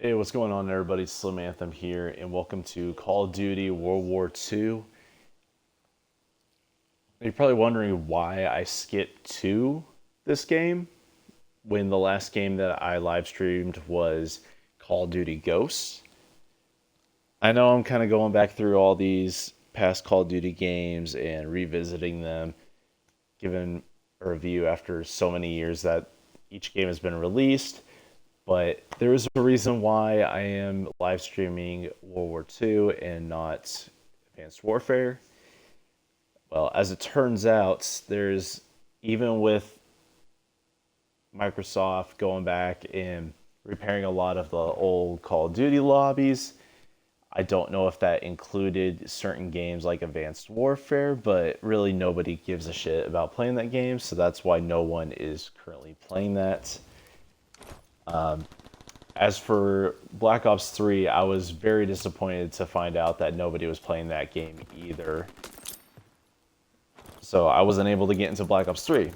Hey, what's going on, everybody? Slim Anthem here, and welcome to Call of Duty World War II. You're probably wondering why I skipped to this game when the last game that I live streamed was Call of Duty Ghosts. I know I'm kind of going back through all these past Call of Duty games and revisiting them, giving a review after so many years that each game has been released. But there is a reason why I am live streaming World War II and not Advanced Warfare. Well, as it turns out, even with Microsoft going back and repairing a lot of the old Call of Duty lobbies, I don't know if that included certain games like Advanced Warfare, but really nobody gives a shit about playing that game, so that's why no one is currently playing that. As for Black Ops 3, I was very disappointed to find out that nobody was playing that game either. So I wasn't able to get into Black Ops 3.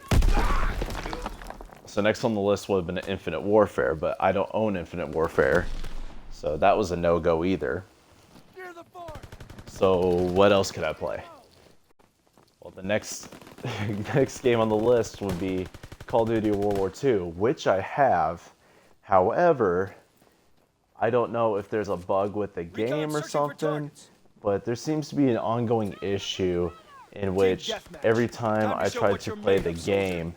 So next on the list would have been Infinite Warfare, but I don't own Infinite Warfare. So that was a no-go either. So what else could I play? Well, the next game on the list would be Call of Duty World War II, which I have. However, I don't know if there's a bug with the game or something, but there seems to be an ongoing issue in which every time I try to play the game,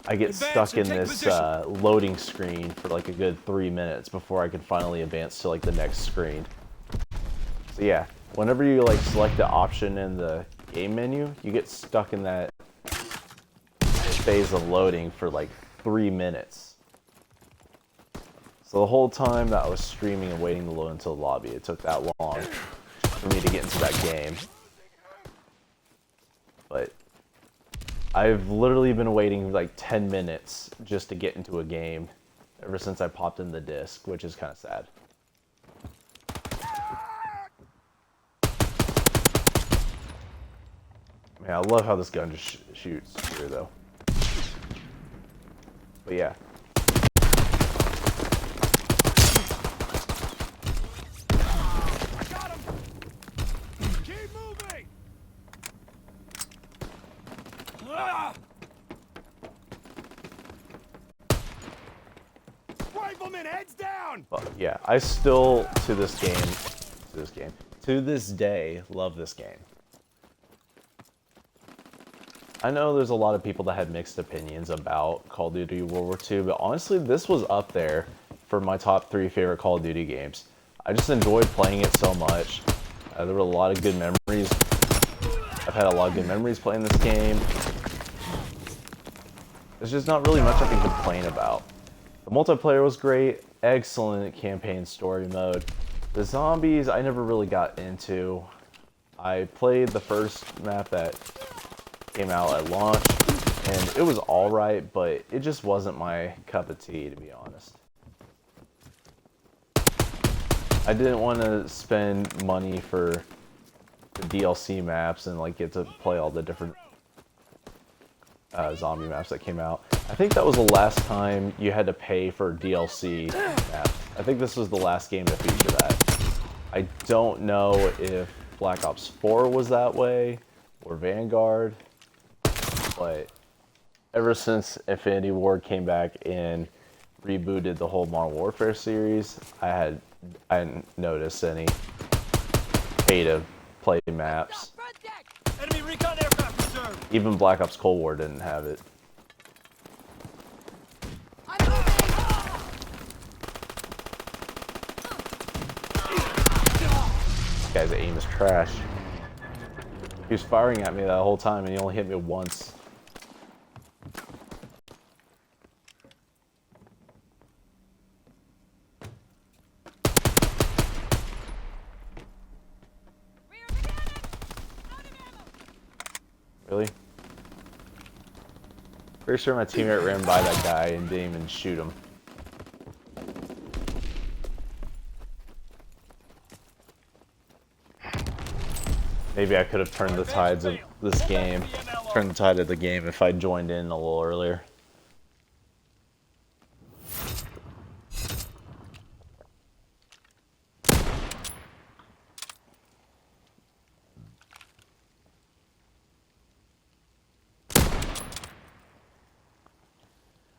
I get stuck in this loading screen for like a good 3 minutes before I can finally advance to like the next screen. So yeah, whenever you like select the option in the game menu, you get stuck in that phase of loading for like 3 minutes. So the whole time that I was streaming and waiting to load into the lobby, it took that long for me to get into that game. But I've literally been waiting like 10 minutes just to get into a game ever since I popped in the disc, which is kind of sad. Man, I love how this gun just shoots here, though. But yeah. Rifleman, heads down! But yeah, I still, to this day, love this game. I know there's a lot of people that had mixed opinions about Call of Duty World War II, but honestly, this was up there for my top 3 favorite Call of Duty games. I just enjoyed playing it so much. There were a lot of good memories. I've had a lot of good memories playing this game. There's just not really much I can complain about. The multiplayer was great, excellent campaign story mode. The zombies I never really got into. I played the first map that came out at launch, and it was alright, but it just wasn't my cup of tea, to be honest. I didn't want to spend money for the DLC maps and like get to play all the different zombie maps that came out. I think that was the last time you had to pay for DLC maps. I think this was the last game to feature that. I don't know if Black Ops 4 was that way, or Vanguard, but ever since Infinity Ward came back and rebooted the whole Modern Warfare series, I hadn't noticed any pay-to-play maps. Enemy recon aircraft reserved! Even Black Ops Cold War didn't have it. This guy's aim is trash. He was firing at me that whole time and he only hit me once. Really? Pretty sure my teammate ran by that guy and didn't even shoot him. Maybe I could have turned the tides of this game, turned the tide of the game if I joined in a little earlier.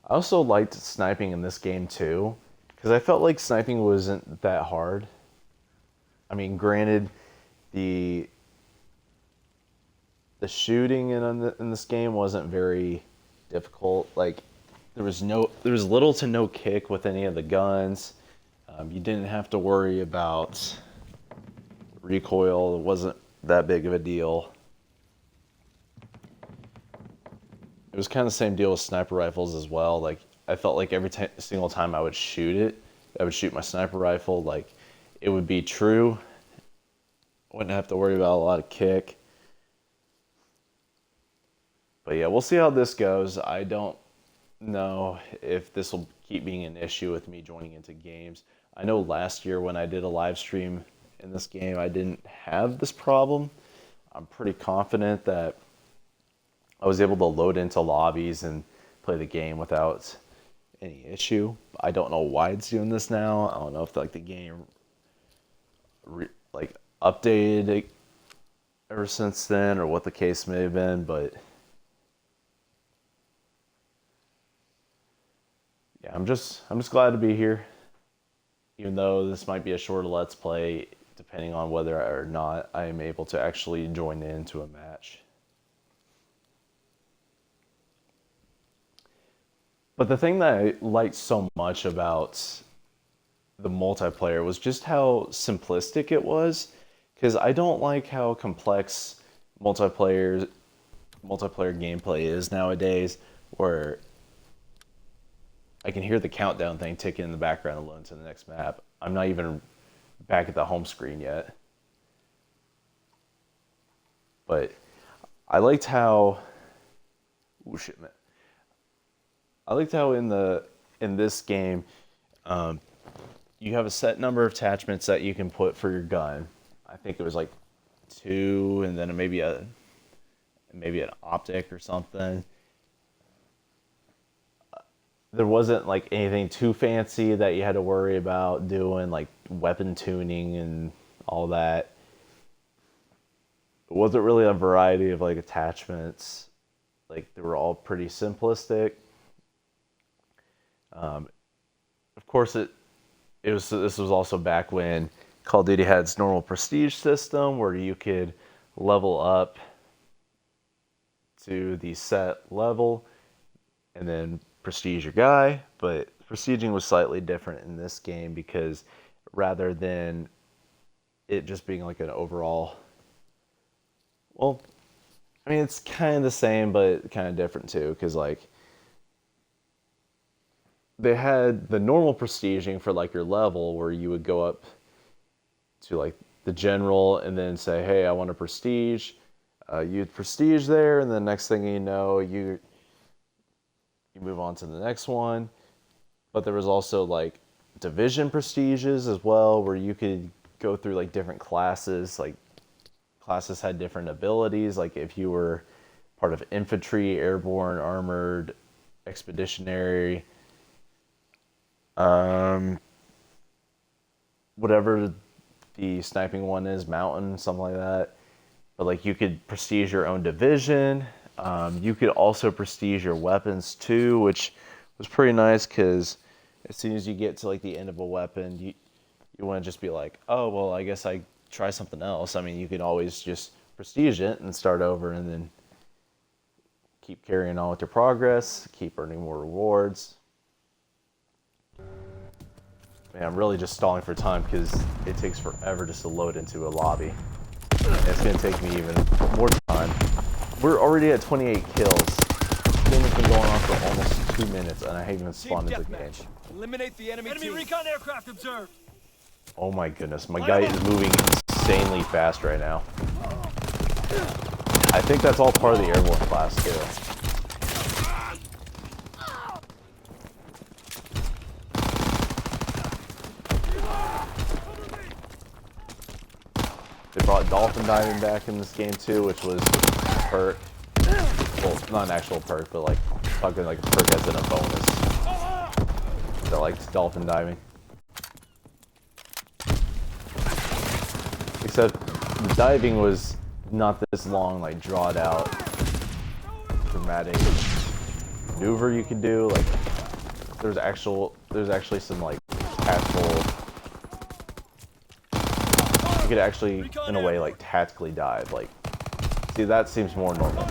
I also liked sniping in this game too, because I felt like sniping wasn't that hard. I mean, granted, the the shooting in this game wasn't very difficult. Like there was little to no kick with any of the guns. You didn't have to worry about recoil. It wasn't that big of a deal. It was kind of the same deal with sniper rifles as well. Like I felt like every single time I would shoot it, I would shoot my sniper rifle, like it would be true. I wouldn't have to worry about a lot of kick. But yeah, we'll see how this goes. I don't know if this will keep being an issue with me joining into games. I know last year when I did a live stream in this game, I didn't have this problem. I'm pretty confident that I was able to load into lobbies and play the game without any issue. I don't know why it's doing this now. I don't know if like the game updated it ever since then or what the case may have been, but yeah, I'm just glad to be here. Even though this might be a shorter Let's Play, depending on whether or not I am able to actually join into a match. But the thing that I liked so much about the multiplayer was just how simplistic it was. Because I don't like how complex multiplayer gameplay is nowadays, where I can hear the countdown thing ticking in the background alone to the next map. I'm not even back at the home screen yet. But I liked how... Oh shit, man. I liked how in this game, you have a set number of attachments that you can put for your gun. I think it was like 2, and then maybe an optic or something. There wasn't like anything too fancy that you had to worry about doing, like weapon tuning and all that. It wasn't really a variety of like attachments. Like they were all pretty simplistic. Of course, this was also back when Call of Duty had its normal prestige system where you could level up to the set level and then prestige your guy. But prestiging was slightly different in this game because rather than it just being like an overall, well, I mean, it's kind of the same, but kind of different too, because like they had the normal prestiging for like your level where you would go up to like the general and then say, hey, I want a prestige. You'd prestige there, and the next thing you know, you move on to the next one. But there was also like division prestiges as well, where you could go through like different classes. Like classes had different abilities. Like if you were part of infantry, airborne, armored, expeditionary, whatever the sniping one is, mountain, something like that. But like you could prestige your own division. You could also prestige your weapons too, which was pretty nice because as soon as you get to like the end of a weapon, you want to just be like, oh well, I guess I try something else. I mean, you could always just prestige it and start over, and then keep carrying on with your progress, keep earning more rewards. Man, I'm really just stalling for time because it takes forever just to load into a lobby. And it's going to take me even more time. We're already at 28 kills. This game has been going on for almost 2 minutes, and I haven't even spawned into the game. Eliminate the enemy recon aircraft observed. Oh my goodness, my guy is moving insanely fast right now. I think that's all part of the airborne class too. They brought dolphin diving back in this game too, which was a perk. Well, not an actual perk, but like fucking like a perk as in a bonus. I liked dolphin diving. Except the diving was not this long, like drawn out, dramatic maneuver you could do. Like there's actually some like tactical. You could actually, in a way, like tactically dive. Like, see, that seems more normal.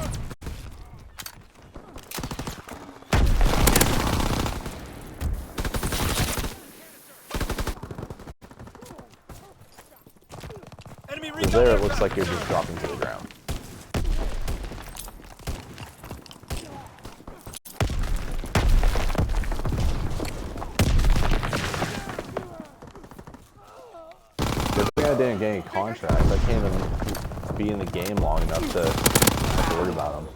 Because there it looks like you're just dropping to the ground. Good thing I didn't get any contracts. I can't even be in the game long enough to have to worry about them.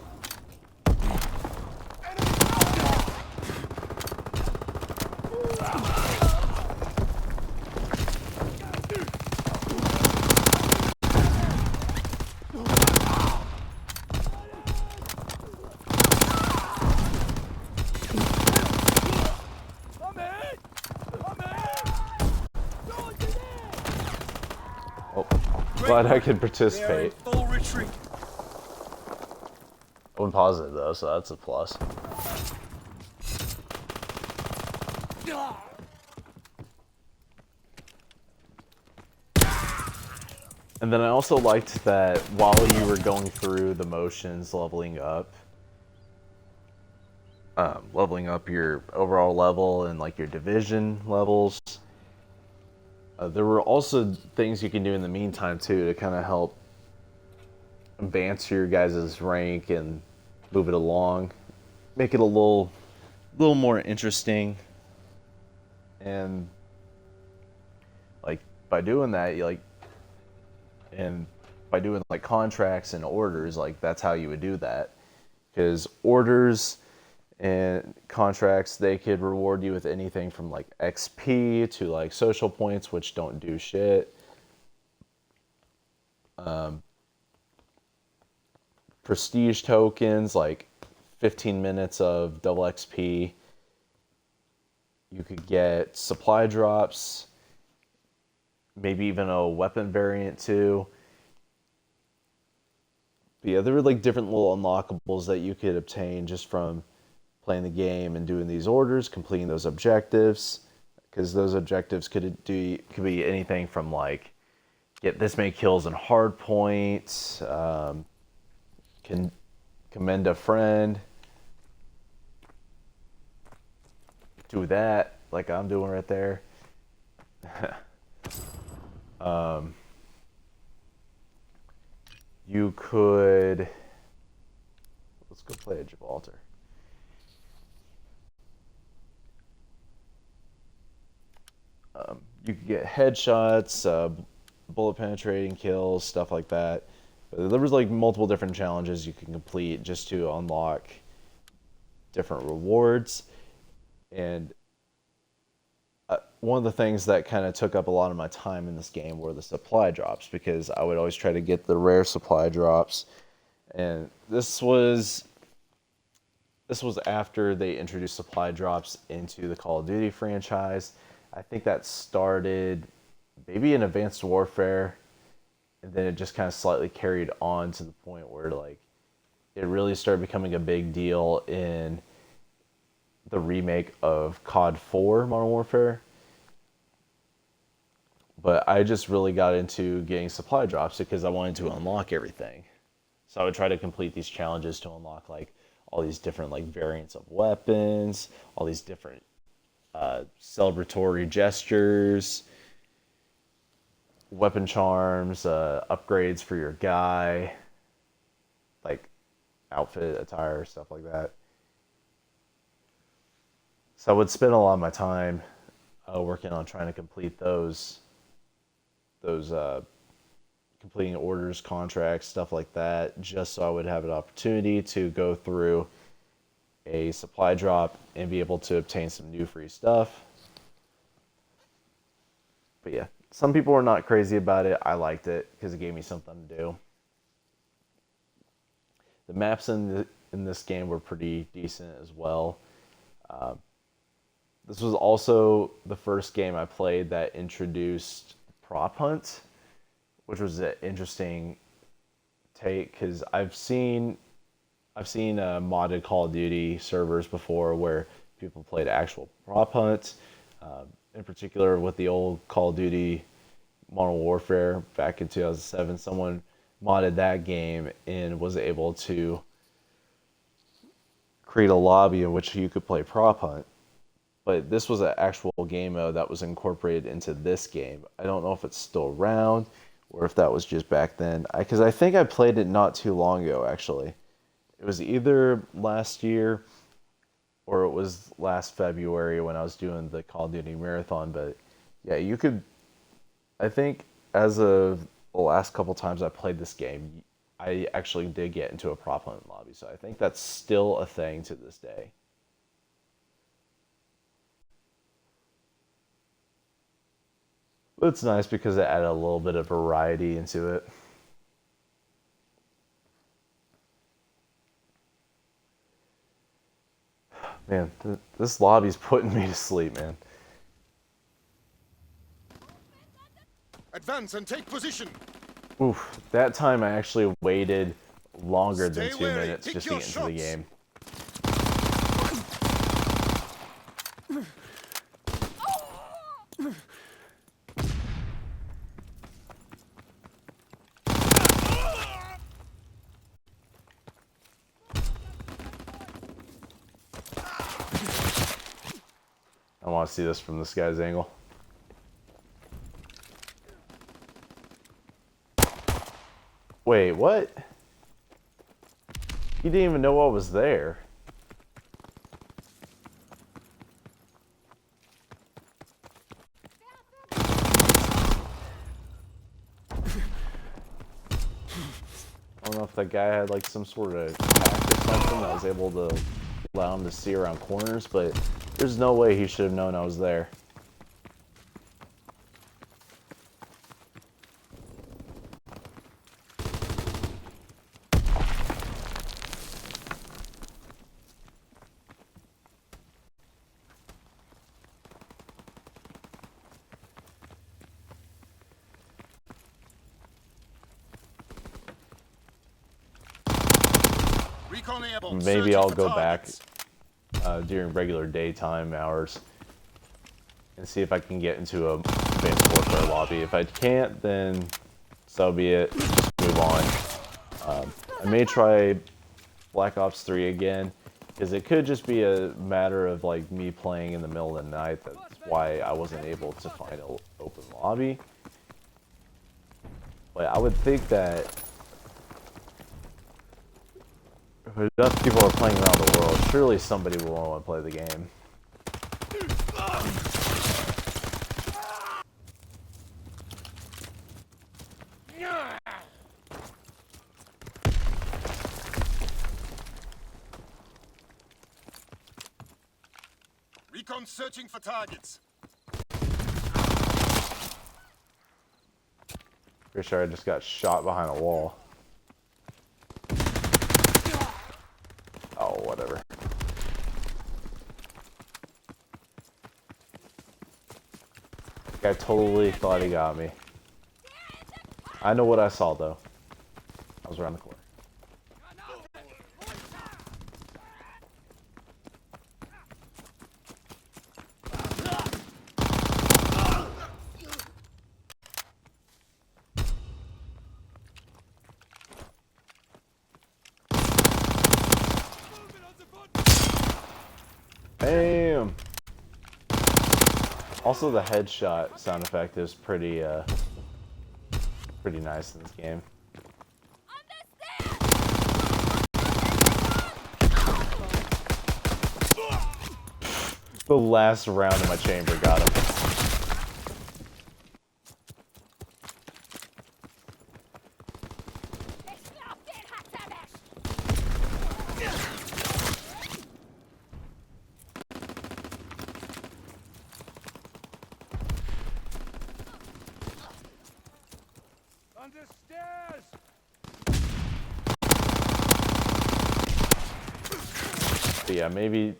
Oh, glad I could participate. Full retreat. I went positive though, so that's a plus. And then I also liked that while you were going through the motions, leveling up your overall level and like your division levels, there were also things you can do in the meantime too to kind of help advance your guys' rank and move it along, make it a little more interesting. And like by doing that, by doing like contracts and orders, like that's how you would do that. Because orders and contracts, they could reward you with anything from like XP to like social points, which don't do shit. Prestige tokens, like 15 minutes of double XP. You could get supply drops, maybe even a weapon variant too. But yeah, there were like different little unlockables that you could obtain just from playing the game and doing these orders, completing those objectives. Because those objectives could be anything from like get this many kills in hard points, can commend a friend, do that like I'm doing right there. You could, let's go play at Gibraltar. You could get headshots, bullet penetrating kills, stuff like that. But there was like multiple different challenges you can complete just to unlock different rewards. And one of the things that kind of took up a lot of my time in this game were the supply drops, because I would always try to get the rare supply drops. And this was after they introduced supply drops into the Call of Duty franchise. I think that started maybe in Advanced Warfare, and then it just kind of slightly carried on to the point where like it really started becoming a big deal in the remake of COD 4 Modern Warfare. But I just really got into getting supply drops because I wanted to unlock everything. So I would try to complete these challenges to unlock like all these different like variants of weapons, all these different celebratory gestures, weapon charms, upgrades for your guy, like outfit, attire, stuff like that. So I would spend a lot of my time working on trying to complete those completing orders, contracts, stuff like that, just so I would have an opportunity to go through a supply drop and be able to obtain some new free stuff. But yeah, some people were not crazy about it. I liked it because it gave me something to do. The maps in this game were pretty decent as well. This was also the first game I played that introduced prop hunt, which was an interesting take because I've seen modded Call of Duty servers before where people played actual prop hunt. In particular, with the old Call of Duty Modern Warfare back in 2007, someone modded that game and was able to create a lobby in which you could play prop hunt. But this was an actual game mode that was incorporated into this game. I don't know if it's still around or if that was just back then. Because I think I played it not too long ago, actually. It was either last year or it was last February when I was doing the Call of Duty Marathon. But yeah, you could... I think as of the last couple times I played this game, I actually did get into a prop hunt lobby. So I think that's still a thing to this day. It's nice because it added a little bit of variety into it. Man, this lobby's putting me to sleep, man. Advance and take position. Oof, that time I actually waited longer than Stay 2 wary. minutes Take just to your get into the shots. game. I want to see this from this guy's angle. Wait, what? He didn't even know what was there. I don't know if that guy had like some sort of hack or something that was able to allow him to see around corners, but there's no way he should have known I was there. Recon airborne. Maybe Searching I'll for go back targets. during regular daytime hours and see if I can get into a Advanced Warfare lobby. If I can't, then so be it. Just move on. I may try Black Ops 3 again, because it could just be a matter of like me playing in the middle of the night. That's why I wasn't able to find an open lobby. But I would think that if enough people are playing around the world, surely somebody will want to play the game. Recon searching for targets. Pretty sure I just got shot behind a wall. Oh, whatever. I totally thought he got me. I know what I saw, though. I was around the corner. Bam! Also, the headshot sound effect is pretty nice in this game. The last round in my chamber got him. Understairs! But yeah, maybe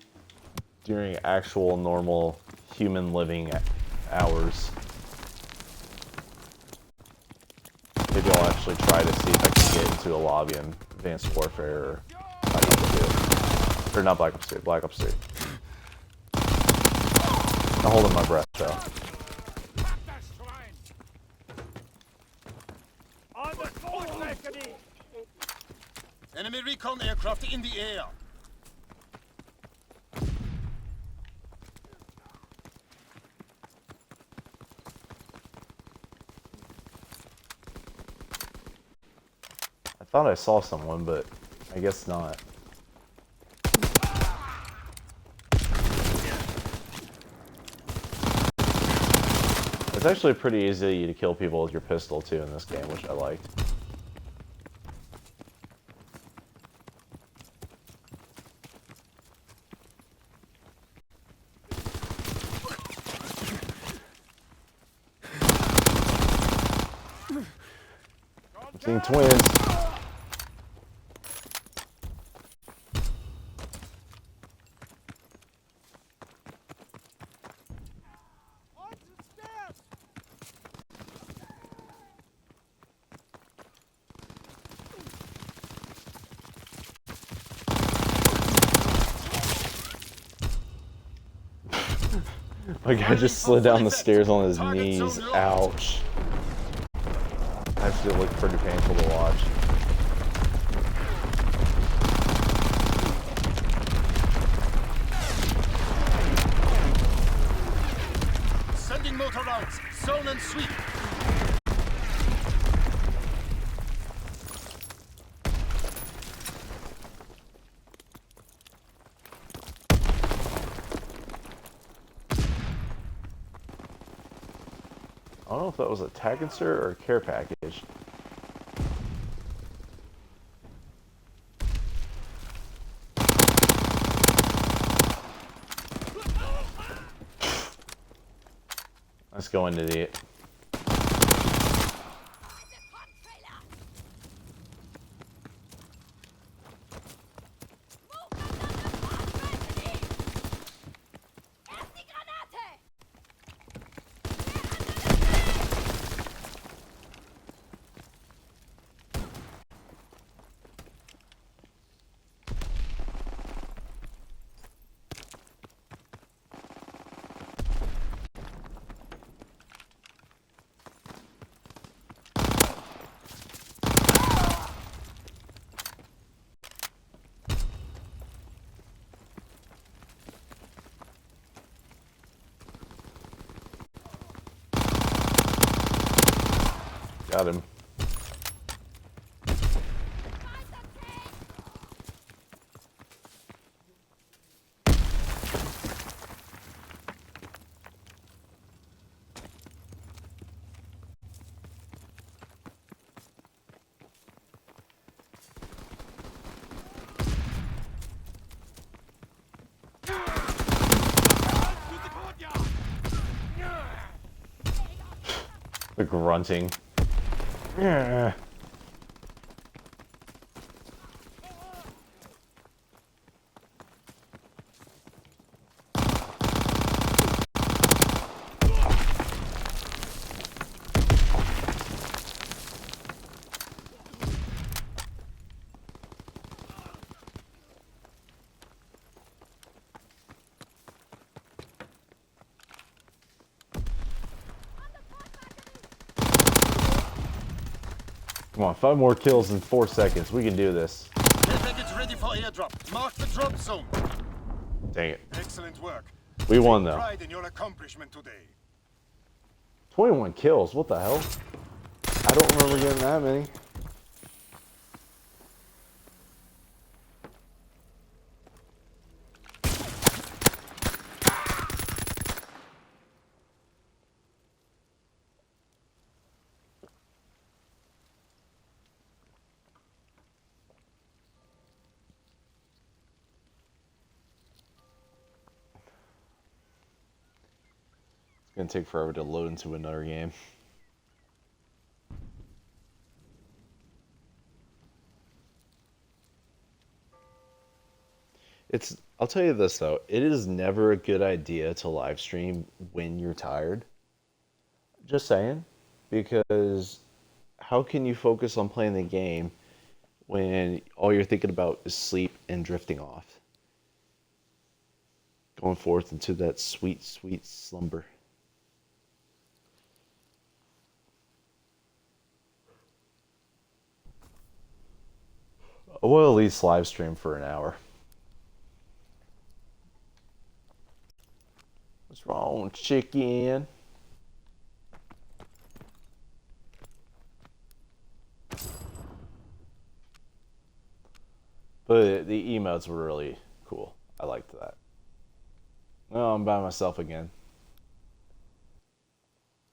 during actual normal human living hours, maybe I'll actually try to see if I can get into a lobby in Advanced Warfare or Black Ops 2. Or not Black Ops 2, Black Ops 3. I'm holding my breath though. Enemy recon aircraft in the air. I thought I saw someone, but I guess not. It's actually pretty easy to kill people with your pistol too in this game, which I liked. I'm seeing twins. My guy just slid down the stairs on his knees. Ouch. Actually looked pretty painful to watch. Sending motor rounds. Zone and sweep. I don't know if that was a tag insert or a care package. Let's go into the... Got him. The grunting. Yeah. Come on, 5 more kills in 4 seconds. We can do this. Care package ready for airdrop. Mark the drop zone. Dang it. Excellent work. We won though. Pride in your accomplishment today. 21 kills, what the hell? I don't remember getting that many. It's gonna take forever to load into another game. I'll tell you this though, it is never a good idea to live stream when you're tired. Just saying. Because how can you focus on playing the game when all you're thinking about is sleep and drifting off? Going forth into that sweet, sweet slumber. We'll at least live stream for an hour. What's wrong, chicken? But the emotes were really cool. I liked that. Oh, I'm by myself again.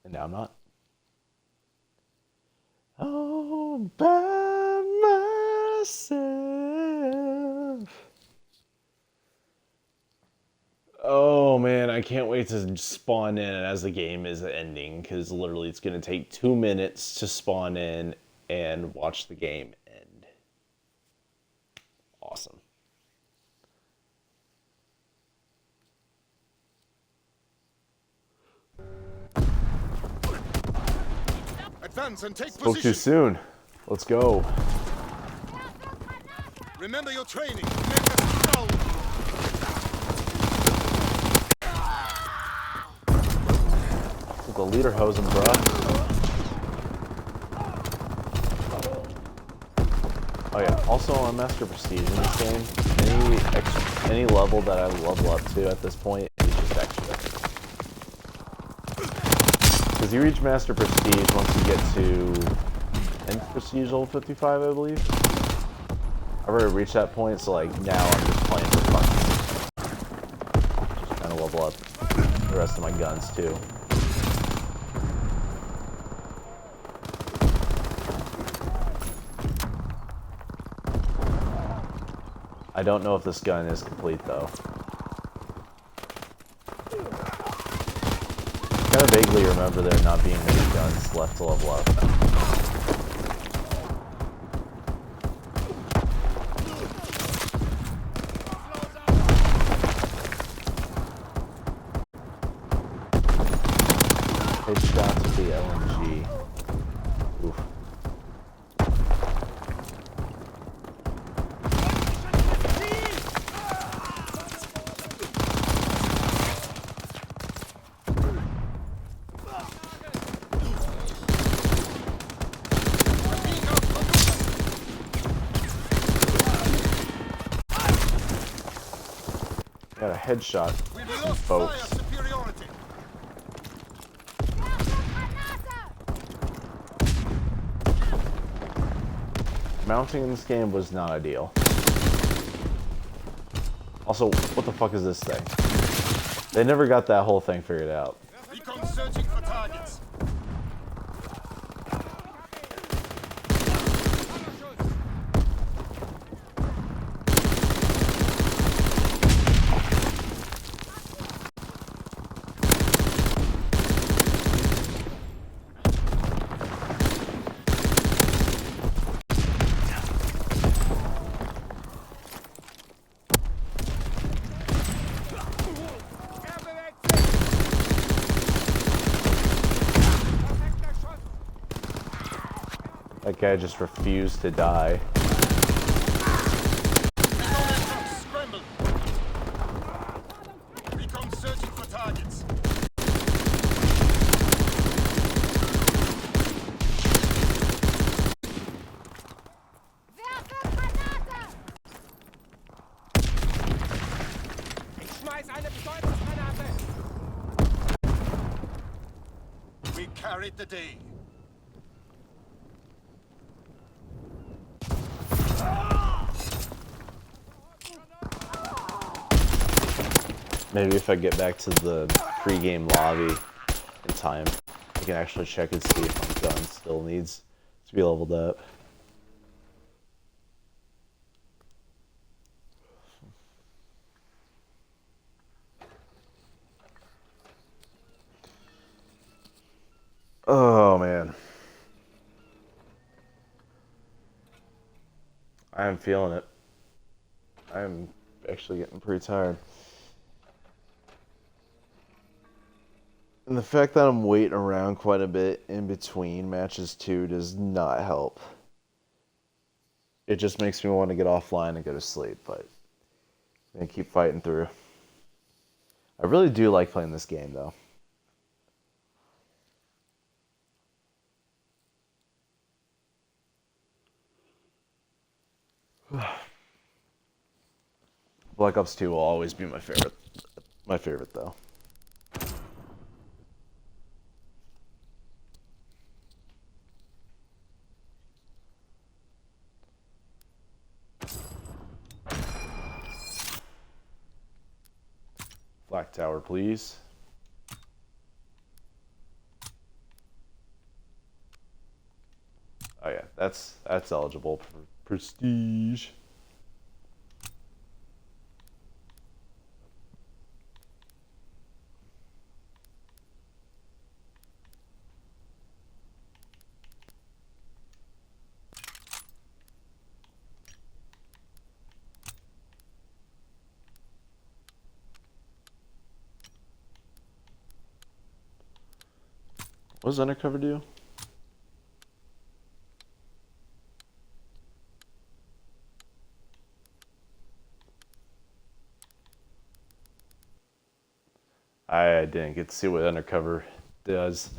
And now I'm not. Oh, by myself. Oh man, I can't wait to spawn in as the game is ending, because literally it's going to take 2 minutes to spawn in and watch the game end. Awesome. Advance and take Spoke too position. soon. Let's go. Remember your training. Make us proud. With the leader hosing, bruh. Oh yeah. Also on Master Prestige in this game, any level that I level up to at this point is just extra. Because you reach Master Prestige once you get to Nth Prestige level 55, I believe. I've already reached that point, so like now I'm just playing for fun. Just kind of level up the rest of my guns too. I don't know if this gun is complete though. I kind of vaguely remember there not being many guns left to level up. Headshots with the LMG. Oof. Got a headshot. We Some lost fire folks. superiority. Mounting in this game was not ideal. Also, what the fuck is this thing? They never got that whole thing figured out. Recon searching for targets. That guy just refused to die. Scramble. Recon searching for targets. Ich schmeiß eine Betäubungsgranate! We carried the day. Maybe if I get back to the pre-game lobby in time, I can actually check and see if my gun still needs to be leveled up. Oh man. I am feeling it. I am actually getting pretty tired. And the fact that I'm waiting around quite a bit in between matches too does not help. It just makes me want to get offline and go to sleep, but I'm gonna keep fighting through. I really do like playing this game, though. Black Ops 2 will always be my favorite. My favorite, though. Black Tower, please. Oh yeah, that's eligible for prestige. What does Undercover do? I didn't get to see what Undercover does.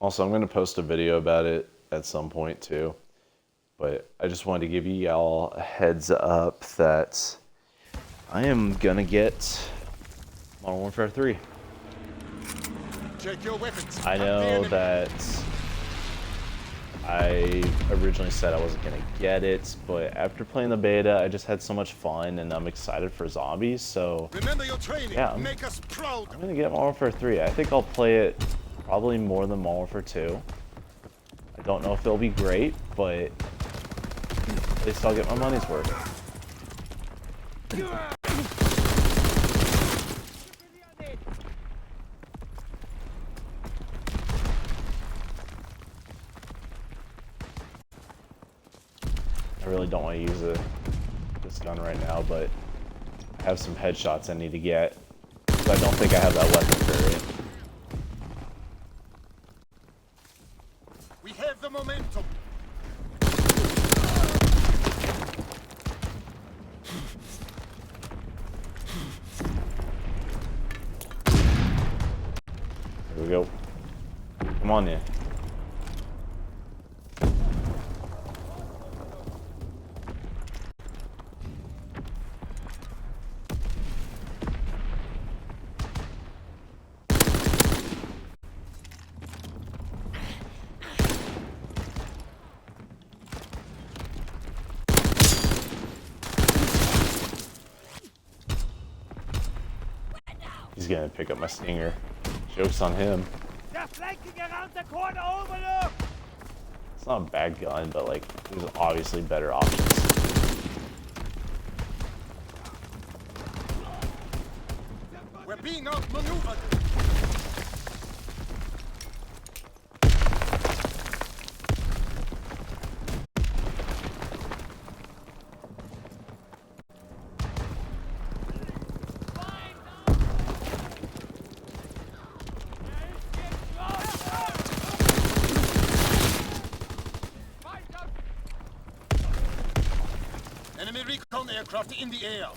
Also, I'm going to post a video about it at some point too. But I just wanted to give y'all a heads up that I am going to get Modern Warfare 3. Check your weapons. I know that I originally said I wasn't going to get it, but after playing the beta, I just had so much fun and I'm excited for zombies, so Remember your training. Yeah, Make us proud. I'm going to get Modern Warfare 3. I think I'll play it probably more than Modern Warfare 2. I don't know if it'll be great, but at least I'll get my money's worth. I really don't want to use this gun right now, but I have some headshots I need to get. But I don't think I have that weapon variant. We have the momentum. Here we go. Come on in. He's gonna pick up my stinger. Joke's on him. It's not a bad gun, but like, there's obviously better options. We're being outmaneuvered. Enemy recon aircraft in the air.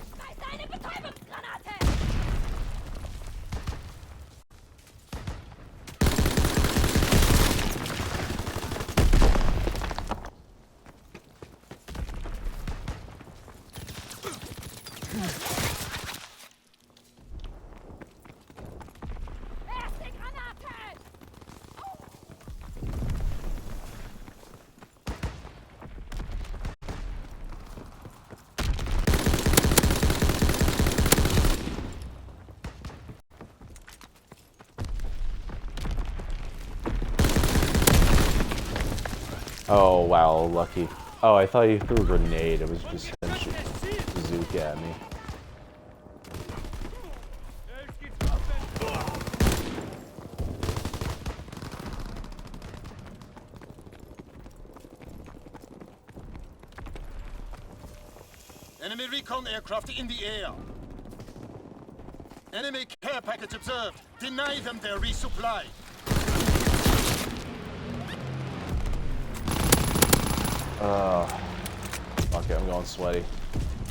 Oh wow, lucky. Oh, I thought you threw a grenade. It was just him shooting a bazooka at me. Enemy recon aircraft in the air. Enemy care package observed. Deny them their resupply. Fuck it, I'm going sweaty.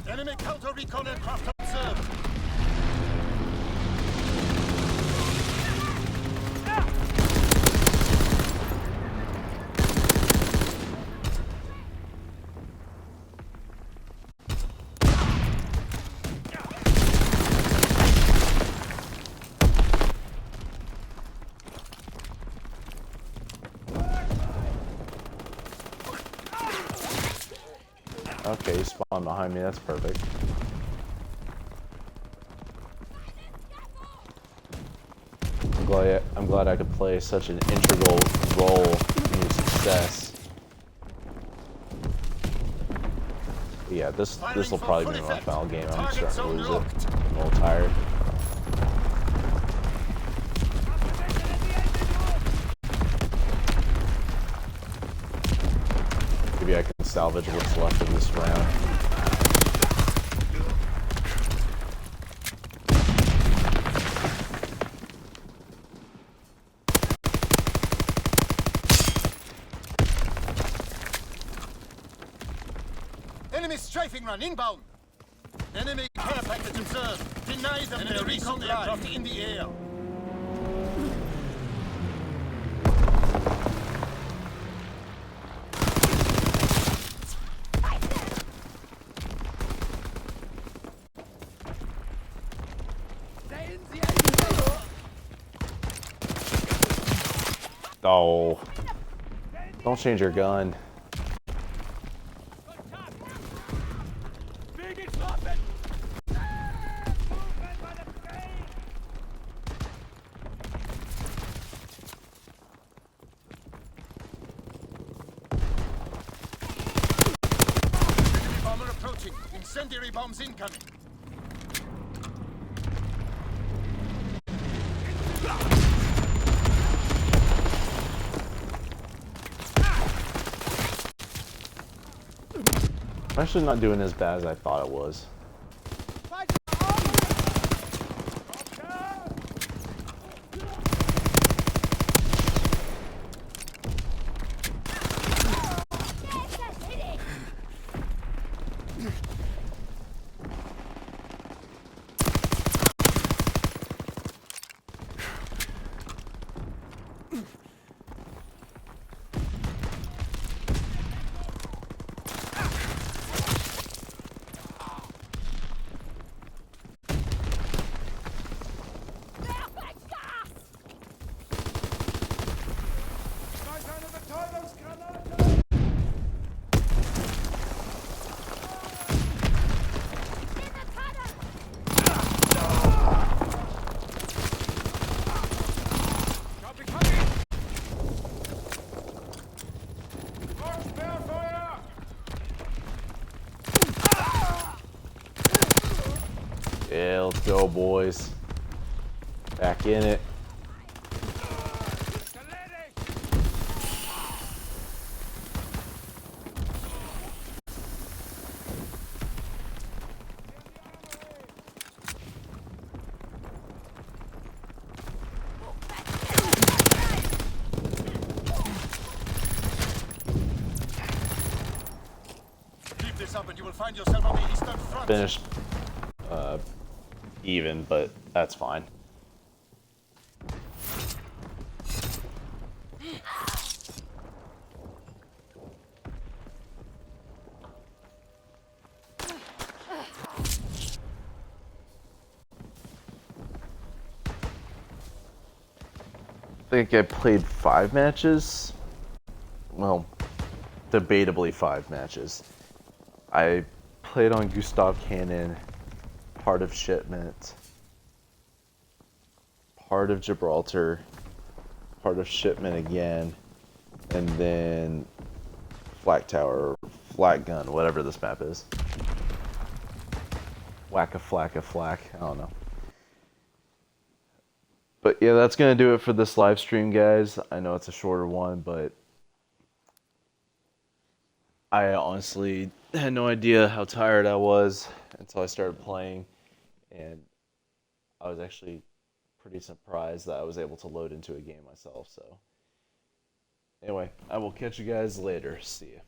Enemy counter recon aircraft observed. Okay, you spawned behind me, that's perfect. I'm glad I could play such an integral role in your success. But yeah, this will probably be my final game. I'm starting to lose it. I'm a little tired. Maybe I can salvage what's left of this round. Enemy strafing run inbound. Enemy care package observed. Deny them their recon aircraft in the air. Oh, don't change your gun. Enemy bomber approaching. Incendiary bombs incoming. I'm actually not doing as bad as I thought it was. Yeah, let's go, boys. Back in it. Keep this up and you will find yourself on the eastern front. Finished even, but that's fine. I think I played 5 matches. Well, debatably 5 matches. I played on Gustav Cannon, part of Shipment, part of Gibraltar, part of Shipment again, and then Flak Tower, Flak Gun, whatever this map is. Whack-a-flak, I don't know. But yeah, that's going to do it for this live stream, guys. I know it's a shorter one, but I honestly had no idea how tired I was until I started playing, and I was actually pretty surprised that I was able to load into a game myself. So anyway, I will catch you guys later. See ya.